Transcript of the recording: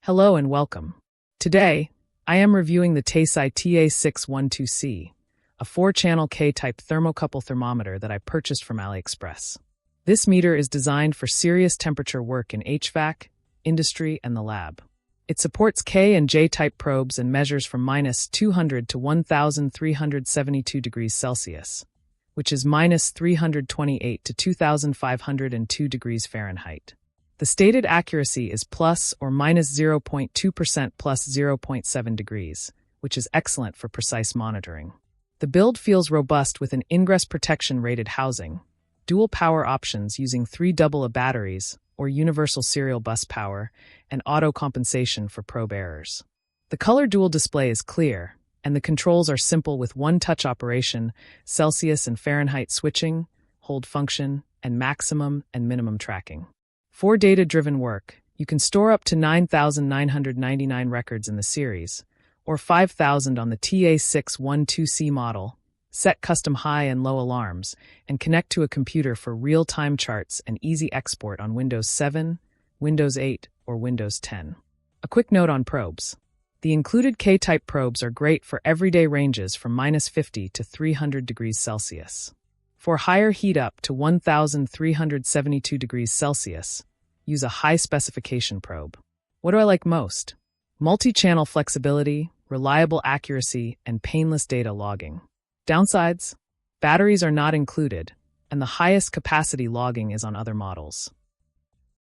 Hello and welcome. Today, I am reviewing the TASI TA612C, a 4-channel K-type thermocouple thermometer that I purchased from AliExpress. This meter is designed for serious temperature work in HVAC, industry, and the lab. It supports K and J-type probes and measures from -200 to 1,372 degrees Celsius, which is -328 to 2,502 degrees Fahrenheit. The stated accuracy is plus or minus 0.2% plus 0.7 degrees, which is excellent for precise monitoring. The build feels robust with an Ingress Protection rated housing, dual power options using 3 double-A batteries or universal serial bus power, and auto compensation for probe errors. The color dual display is clear, and the controls are simple with one-touch operation, Celsius and Fahrenheit switching, hold function, and maximum and minimum tracking. For data-driven work, you can store up to 9,999 records in the series, or 5,000 on the TA612C model, set custom high and low alarms, and connect to a computer for real-time charts and easy export on Windows 7, Windows 8, or Windows 10. A quick note on probes. The included K-type probes are great for everyday ranges from -50 to 300 degrees Celsius. For higher heat up to 1,372 degrees Celsius, use a high-specification probe. What do I like most? Multi-channel flexibility, reliable accuracy, and painless data logging. Downsides? Batteries are not included, and the highest capacity logging is on other models.